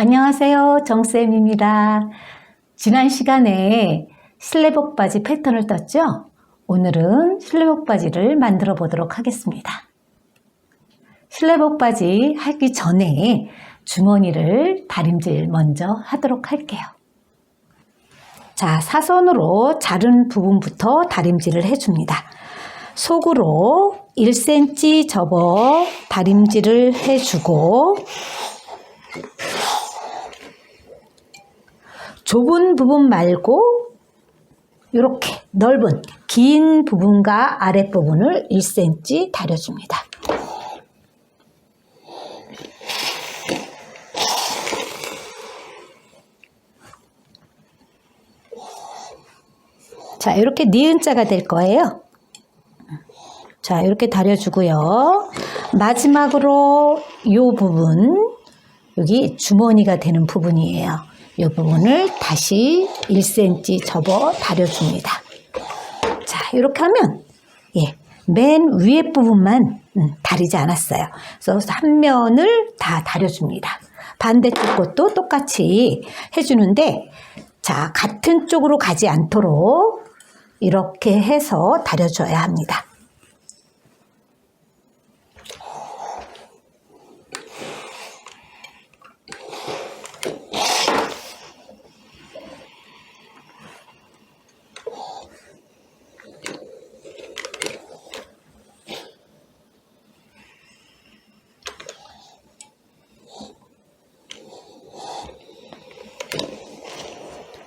안녕하세요, 정쌤입니다. 지난 시간에 실내복 바지 패턴을 떴죠? 오늘은 실내복 바지를 만들어 보도록 하겠습니다. 실내복 바지 하기 전에 주머니를 다림질 먼저 하도록 할게요. 자, 사선으로 자른 부분부터 다림질을 해줍니다. 속으로 1cm 접어 다림질을 해주고, 좁은 부분 말고 이렇게 넓은 긴 부분과 아랫부분을 1cm 다려줍니다. 자, 이렇게 니은자가 될 거예요. 자, 이렇게 다려주고요. 마지막으로 이 부분, 여기 주머니가 되는 부분이에요. 이 부분을 다시 1cm 접어 다려줍니다. 자, 이렇게 하면 맨 위에 부분만 다리지 않았어요. 그래서 한 면을 다 다려줍니다. 반대쪽 것도 똑같이 해주는데, 자, 같은 쪽으로 가지 않도록 이렇게 해서 다려줘야 합니다.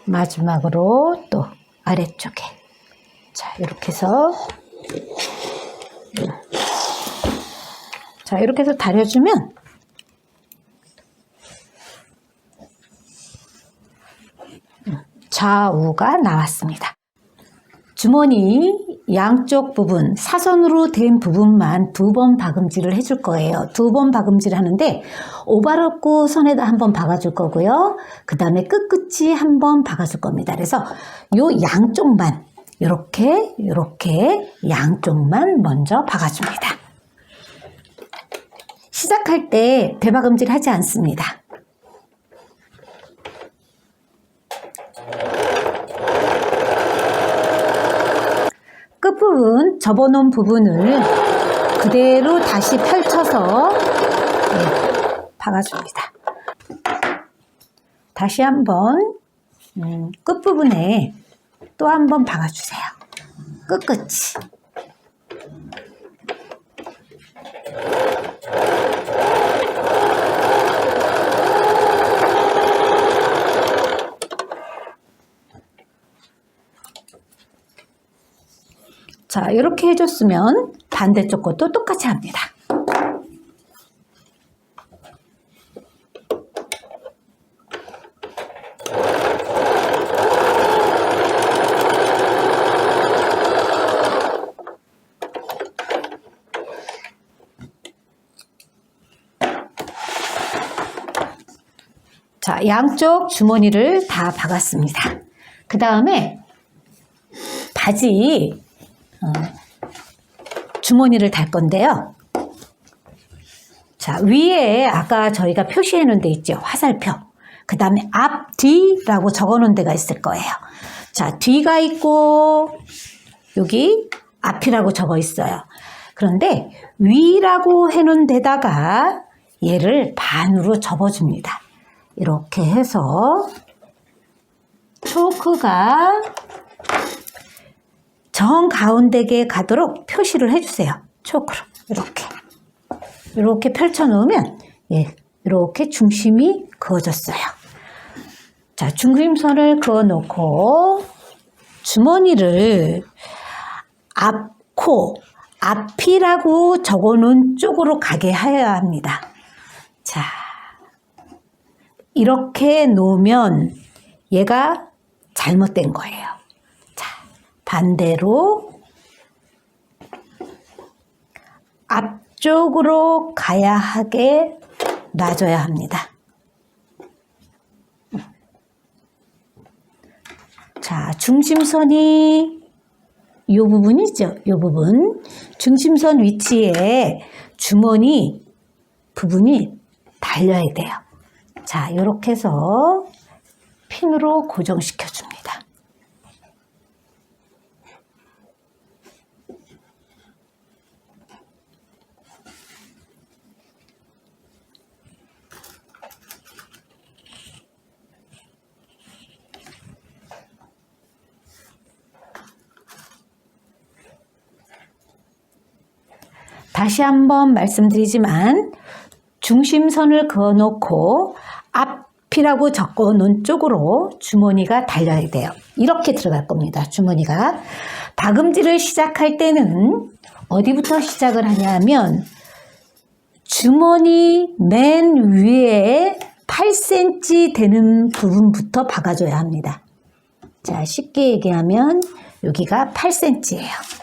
마지막으로 또 아래쪽에, 자, 이렇게 해서, 자, 이렇게 해서 다려주면 좌우가 나왔습니다. 주머니 양쪽 부분, 사선으로 된 부분만 2번 박음질을 해줄 거예요. 2번 박음질 하는데 오바롭고 선에다 한번 박아줄 거고요. 그 다음에 끝끝이 한번 박아줄 겁니다. 그래서 요 양쪽만 이렇게 양쪽만 먼저 박아줍니다. 시작할 때 대박음질 하지 않습니다. 끝부분, 접어놓은 부분을 그대로 다시 펼쳐서 박아줍니다. 다시 한번 끝부분에 또 한번 박아주세요. 끝끝이. 자, 이렇게 해줬으면 반대쪽 것도 똑같이 합니다. 자, 양쪽 주머니를 다 박았습니다. 그 다음에 바지 주머니를 달 건데요. 자, 위에 아까 저희가 표시해 놓은 데 있죠. 화살표. 그 다음에 앞, 뒤라고 적어 놓은 데가 있을 거예요. 자, 뒤가 있고 여기 앞이라고 적어 있어요. 그런데 위라고 해 놓은 데다가 얘를 반으로 접어줍니다. 이렇게 해서 초크가 정 가운데에 가도록 표시를 해주세요. 초크로 이렇게 펼쳐 놓으면 이렇게 중심이 그어졌어요. 자, 중심선을 그어 놓고 주머니를 앞코, 앞이라고 적어 놓은 쪽으로 가게 해야 합니다. 자, 이렇게 놓으면 얘가 잘못된 거예요. 반대로 앞쪽으로 가야 하게 놔줘야 합니다. 자, 중심선이 이 부분이죠. 이 부분. 중심선 위치에 주머니 부분이 달려야 돼요. 자, 이렇게 해서 핀으로 고정시켜 줍니다. 다시 한번 말씀드리지만 중심선을 그어놓고 앞이라고 적어놓은 쪽으로 주머니가 달려야 돼요. 이렇게 들어갈 겁니다. 주머니가. 박음질을 시작할 때는 어디부터 시작을 하냐면 주머니 맨 위에 8cm 되는 부분부터 박아줘야 합니다. 자, 쉽게 얘기하면 여기가 8cm예요.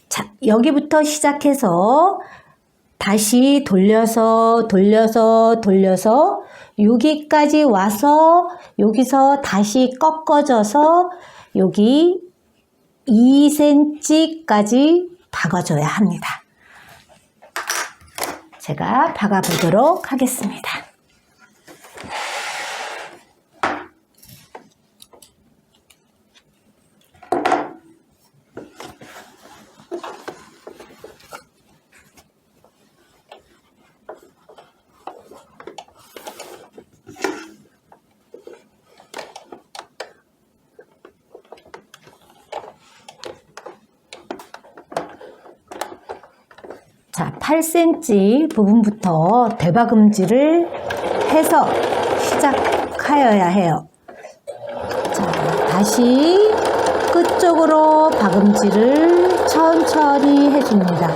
자, 여기부터 시작해서 다시 돌려서 여기까지 와서 여기서 다시 꺾어져서 여기 2cm까지 박아줘야 합니다. 제가 박아보도록 하겠습니다. 자, 8cm 부분부터 대박음질을 해서 시작하여야 해요. 자, 다시 끝쪽으로 박음질을 천천히 해줍니다.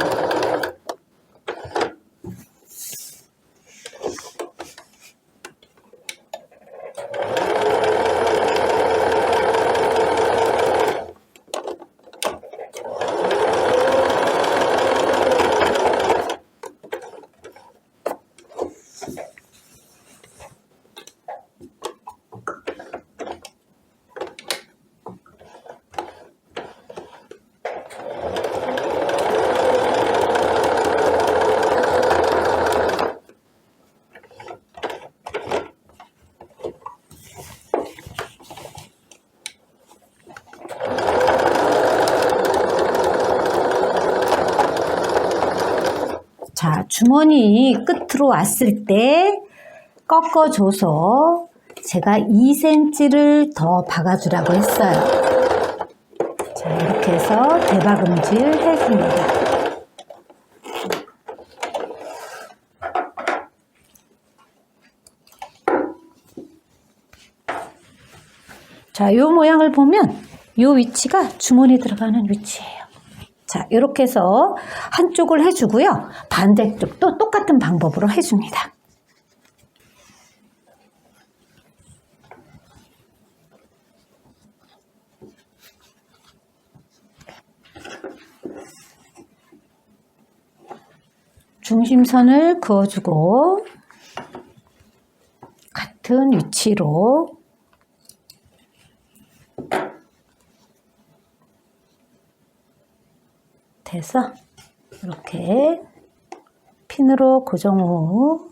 자, 주머니 끝으로 왔을 때 꺾어줘서 제가 2cm를 더 박아주라고 했어요. 자, 이렇게 해서 대박음질 해줍니다. 자, 이 모양을 보면 이 위치가 주머니 들어가는 위치예요. 자, 이렇게 해서 한쪽을 해주고요. 반대쪽도 똑같은 방법으로 해줍니다. 중심선을 그어주고 같은 위치로 돼서 이렇게 핀으로 고정 후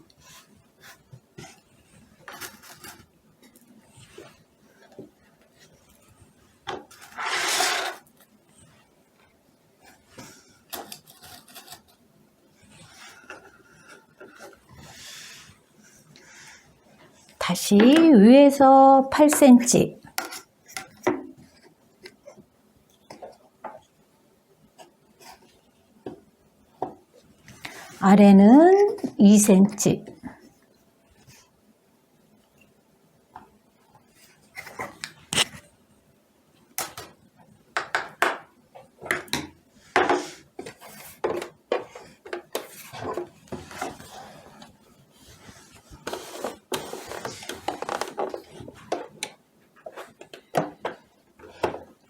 다시 위에서 8cm 아래는 2cm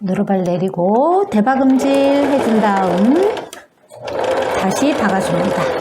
누르발 내리고 대박음질 해준 다음 다시 박아줍니다.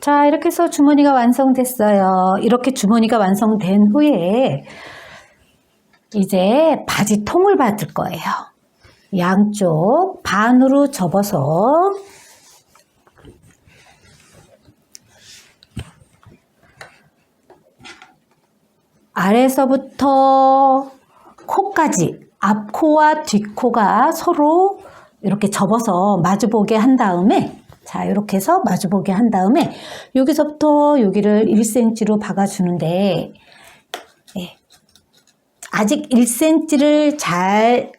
자, 이렇게 해서 주머니가 완성됐어요. 이렇게 주머니가 완성된 후에 이제 바지 통을 받을 거예요. 양쪽 반으로 접어서 아래서부터 코까지, 앞코와 뒷코가 서로 이렇게 접어서 마주보게 한 다음에, 자, 이렇게 해서 마주보게 한 다음에 여기서부터 여기를 1cm로 박아주는데, 예, 아직 1cm를 잘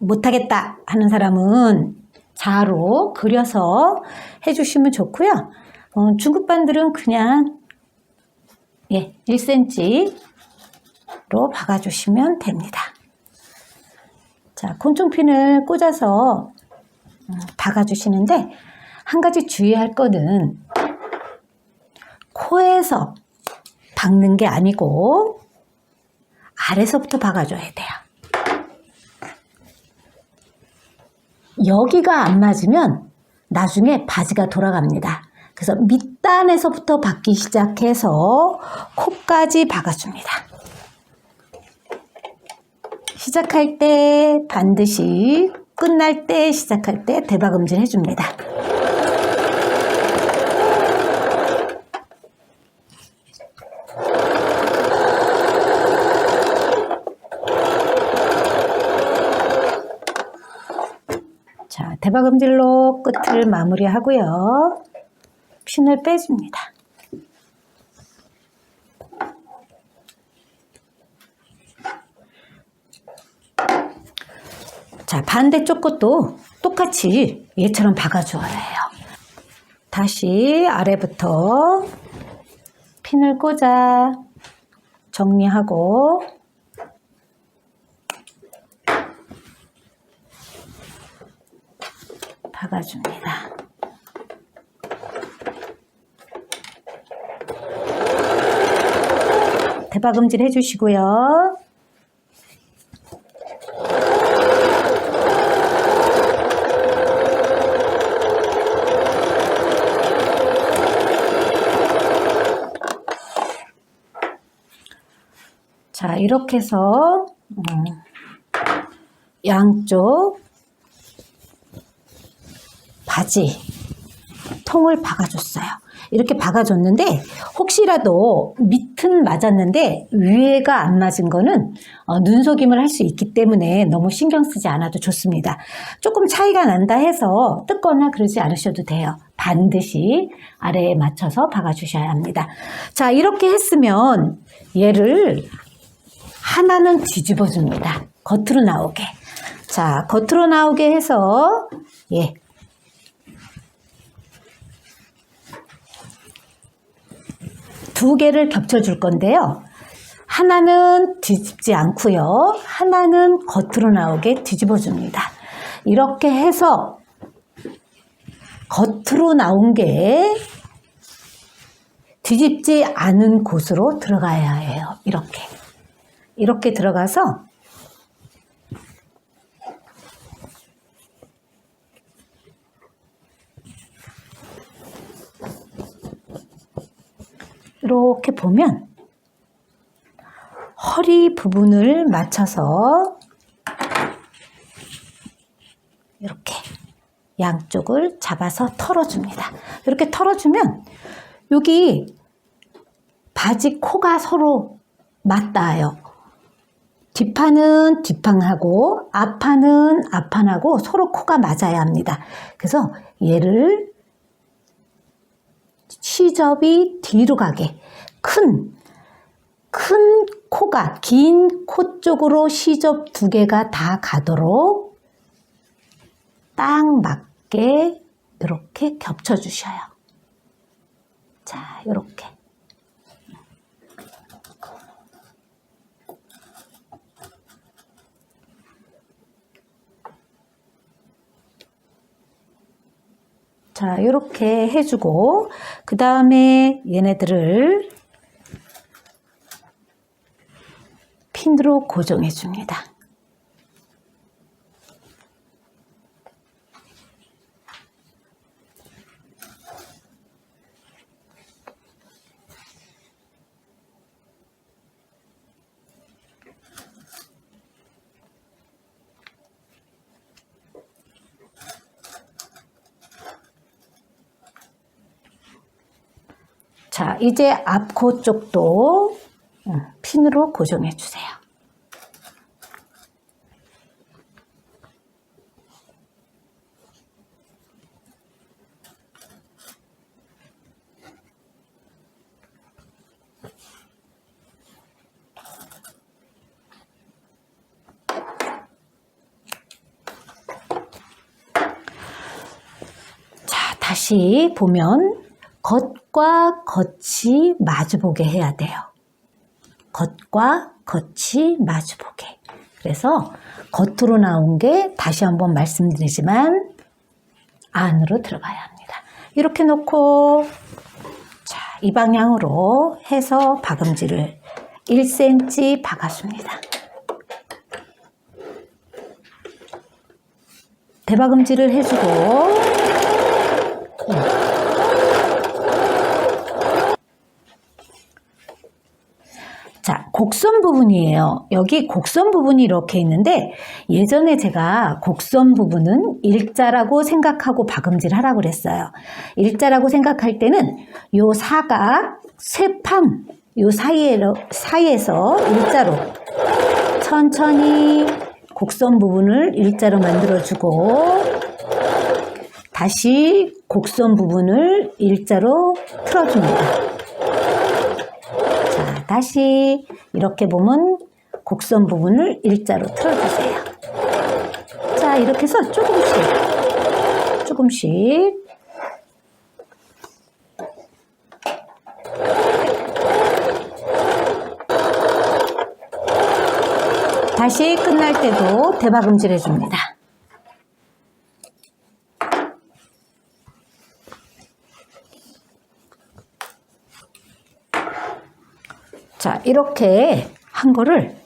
못하겠다 하는 사람은 자로 그려서 해주시면 좋고요. 중급반들은 그냥 1cm로 박아주시면 됩니다. 자, 곤충핀을 꽂아서 박아주시는데, 한 가지 주의할 거는 코에서 박는 게 아니고 아래서부터 박아줘야 돼요. 여기가 안 맞으면 나중에 바지가 돌아갑니다. 그래서 밑단에서부터 박기 시작해서 코까지 박아줍니다. 시작할 때 반드시, 끝날 때, 시작할 때 대박음질 해줍니다. 자, 대박음질로 끝을 마무리하고요. 핀을 빼줍니다. 자, 반대쪽 것도 똑같이 얘처럼 박아줘야 해요. 다시 아래부터 핀을 꽂아 정리하고 박아줍니다. 대박음질 해주시고요. 자, 이렇게 해서 양쪽 바지 통을 박아줬어요. 이렇게 박아줬는데 혹시라도 밑은 맞았는데 위에가 안 맞은 거는 눈속임을 할 수 있기 때문에 너무 신경 쓰지 않아도 좋습니다. 조금 차이가 난다 해서 뜯거나 그러지 않으셔도 돼요. 반드시 아래에 맞춰서 박아주셔야 합니다. 자, 이렇게 했으면 얘를 하나는 뒤집어 줍니다. 겉으로 나오게. 자, 겉으로 나오게 해서 두 개를 겹쳐 줄 건데요. 하나는 뒤집지 않고요. 하나는 겉으로 나오게 뒤집어 줍니다. 이렇게 해서 겉으로 나온 게 뒤집지 않은 곳으로 들어가야 해요. 이렇게 들어가서 이렇게 보면 허리 부분을 맞춰서 이렇게 양쪽을 잡아서 털어줍니다. 이렇게 털어주면 여기 바지 코가 서로 맞닿아요. 뒷판은 뒷판하고 앞판은 앞판하고 서로 코가 맞아야 합니다. 그래서 얘를 시접이 뒤로 가게 큰 코가 긴 코 쪽으로 시접 두 개가 다 가도록 딱 맞게 이렇게 겹쳐 주셔요. 자, 이렇게. 자, 이렇게 해주고 그 다음에 얘네들을 핀으로 고정해 줍니다. 자, 이제 앞코 쪽도 핀으로 고정해 주세요. 자, 다시 보면 겉과 겉이 마주보게 해야 돼요. 겉과 겉이 마주보게. 그래서 겉으로 나온 게 다시 한번 말씀드리지만 안으로 들어가야 합니다. 이렇게 놓고 자, 이 방향으로 해서 박음질을 1cm 박아줍니다. 대박음질을 해주고 자, 곡선 부분이에요. 여기 곡선 부분이 이렇게 있는데 예전에 제가 곡선 부분은 일자라고 생각하고 박음질 하라고 그랬어요. 일자라고 생각할 때는 요 사각 세 판 요 사이에서 일자로 천천히 곡선 부분을 일자로 만들어주고 다시 곡선 부분을 일자로 틀어줍니다. 자, 다시 이렇게 보면 곡선 부분을 일자로 틀어주세요. 자, 이렇게 해서 조금씩 다시 끝날 때도 대박음질 해줍니다. 자, 이렇게 한 거를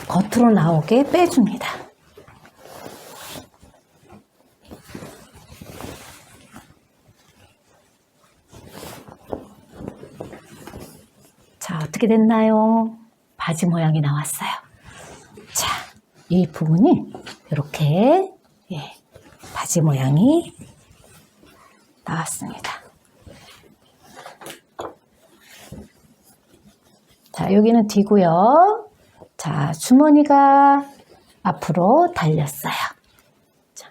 겉으로 나오게 빼줍니다. 자, 어떻게 됐나요? 바지 모양이 나왔어요. 자, 이 부분이 이렇게 바지 모양이 나왔습니다. 자, 여기는 뒤고요. 자, 주머니가 앞으로 달렸어요. 자,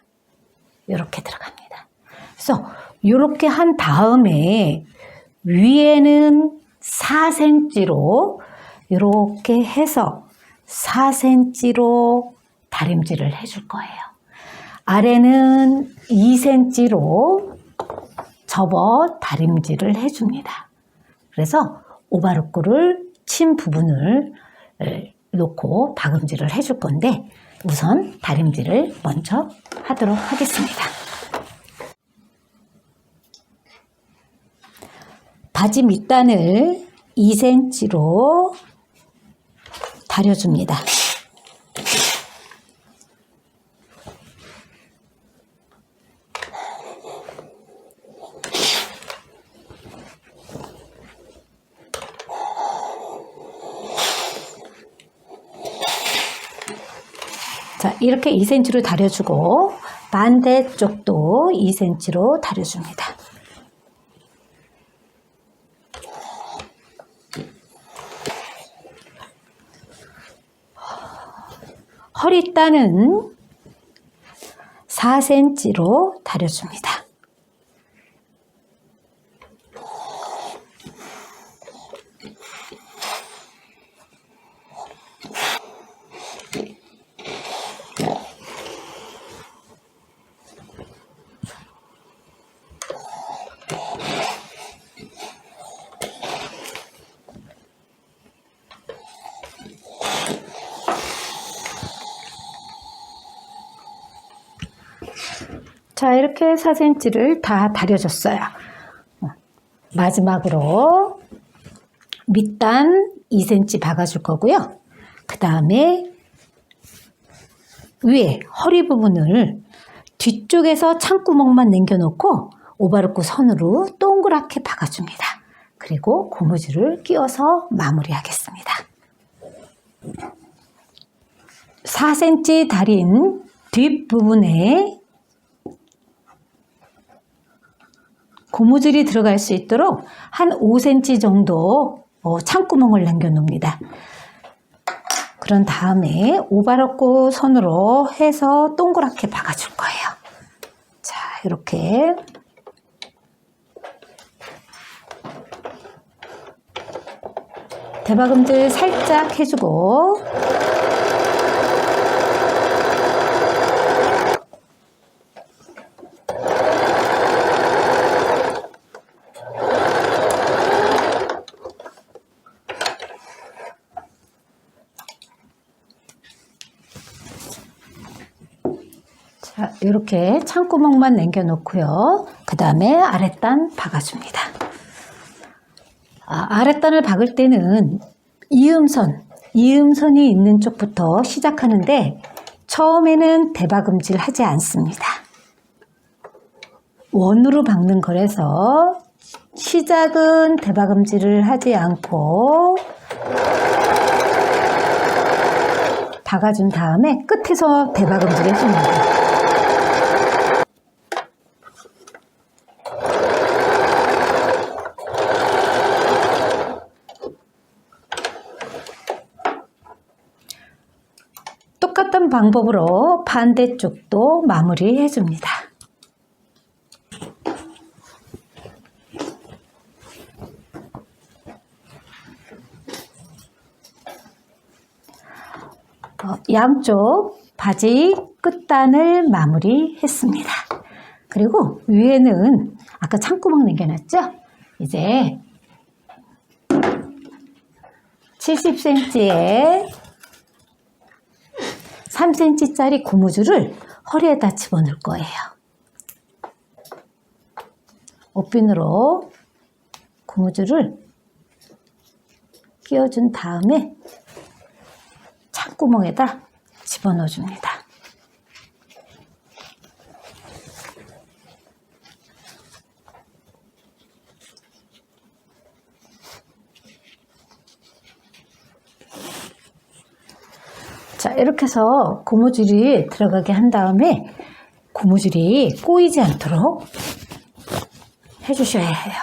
이렇게 들어갑니다. 그래서 이렇게 한 다음에 위에는 4cm로 이렇게 해서 4cm로 다림질을 해줄 거예요. 아래는 2cm로 접어 다림질을 해줍니다. 그래서 오바로크를 친 부분을 놓고 박음질을 해줄 건데 우선 다림질을 먼저 하도록 하겠습니다. 바지 밑단을 2cm로 다려줍니다. 자, 이렇게 2cm로 다려주고 반대쪽도 2cm로 다려줍니다. 허리단은 4cm로 다려줍니다. 자, 이렇게 4cm를 다 다려줬어요. 마지막으로 밑단 2cm 박아줄 거고요. 그 다음에 위에 허리 부분을 뒤쪽에서 창구멍만 남겨놓고 오바로크 선으로 동그랗게 박아줍니다. 그리고 고무줄을 끼워서 마무리하겠습니다. 4cm 다린 뒷부분에 고무줄이 들어갈 수 있도록 한 5cm 정도 창구멍을 남겨놓습니다. 그런 다음에 오바로코 선으로 해서 동그랗게 박아줄 거예요. 자, 이렇게 대박음질 살짝 해주고 자, 이렇게 창구멍만 남겨놓고요. 그 다음에 아랫단 박아줍니다. 아랫단을 박을 때는 이음선이 있는 쪽부터 시작하는데 처음에는 대박음질 하지 않습니다. 원으로 박는 거라서 시작은 대박음질을 하지 않고 박아준 다음에 끝에서 대박음질 해줍니다. 똑같은 방법으로 반대쪽도 마무리해 줍니다. 양쪽 바지 끝단을 마무리했습니다. 그리고 위에는 아까 창구멍 남겨놨죠? 이제 70cm에 3cm짜리 고무줄을 허리에다 집어넣을 거예요. 옷핀으로 고무줄을 끼워준 다음에 창구멍에다 집어넣어 줍니다. 자, 이렇게 해서 고무줄이 들어가게 한 다음에 고무줄이 꼬이지 않도록 해주셔야 해요.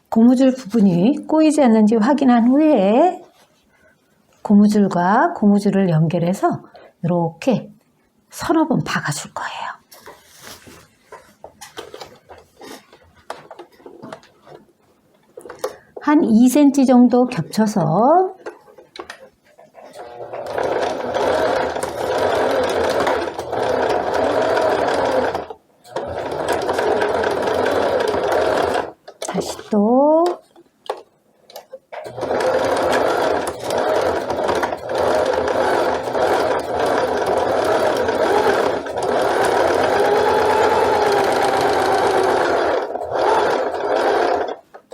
고무줄 부분이 꼬이지 않는지 확인한 후에 고무줄과 고무줄을 연결해서 이렇게 서너 번 박아줄 거예요. 한 2cm 정도 겹쳐서 다시 또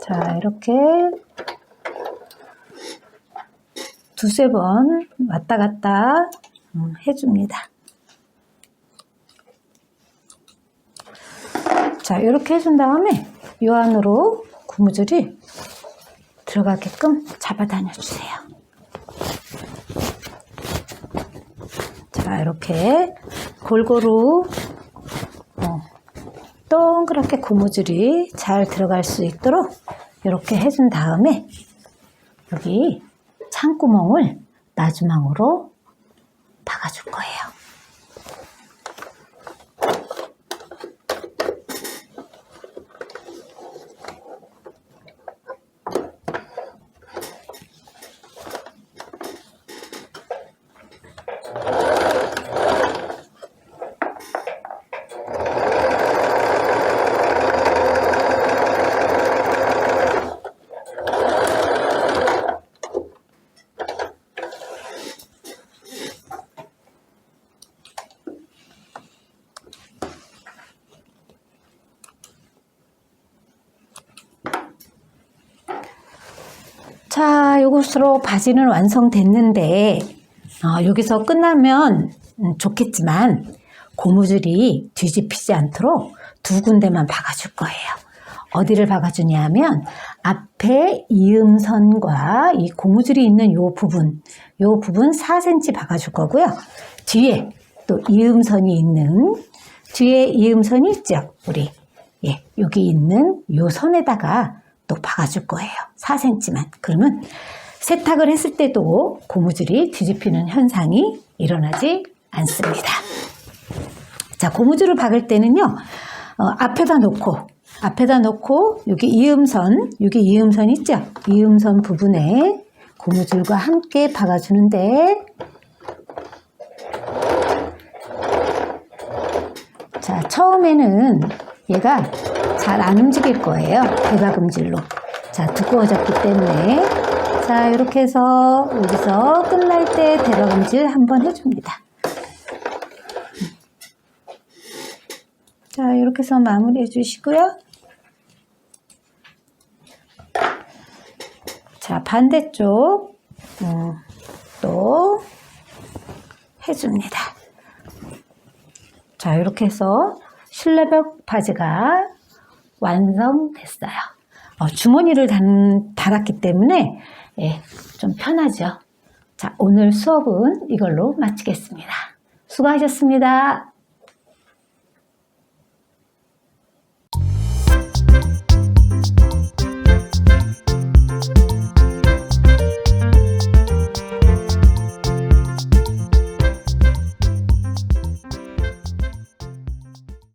자, 이렇게 두세 번 왔다 갔다 해줍니다. 자, 이렇게 해준 다음에 이 안으로 고무줄이 들어가게끔 잡아다녀 주세요. 자, 이렇게 골고루 동그랗게 고무줄이 잘 들어갈 수 있도록 이렇게 해준 다음에 여기 창구멍을 나주망으로 박아줄 거예요. 자, 이것으로 바지는 완성됐는데 여기서 끝나면 좋겠지만 고무줄이 뒤집히지 않도록 두 군데만 박아줄 거예요. 어디를 박아주냐 하면 앞에 이음선과 이 고무줄이 있는 요 부분 4cm 박아줄 거고요. 뒤에 또 이음선이 있는 뒤에 이음선이 있죠. 우리 여기 있는 요 선에다가 또 박아줄 거예요. 4cm만. 그러면 세탁을 했을 때도 고무줄이 뒤집히는 현상이 일어나지 않습니다. 자, 고무줄을 박을 때는요, 앞에다 놓고 여기 이음선 있죠? 이음선 부분에 고무줄과 함께 박아주는데, 자, 처음에는 얘가 잘 안 움직일 거예요. 대박음질로. 자, 두꺼워졌기 때문에. 자, 이렇게 해서 여기서 끝날 때 대박음질 한번 해줍니다. 자, 이렇게 해서 마무리 해주시고요. 자, 반대쪽 또 해줍니다. 자, 이렇게 해서 실내벽 바지가 완성됐어요. 주머니를 달았기 때문에 좀 편하죠. 자, 오늘 수업은 이걸로 마치겠습니다. 수고하셨습니다.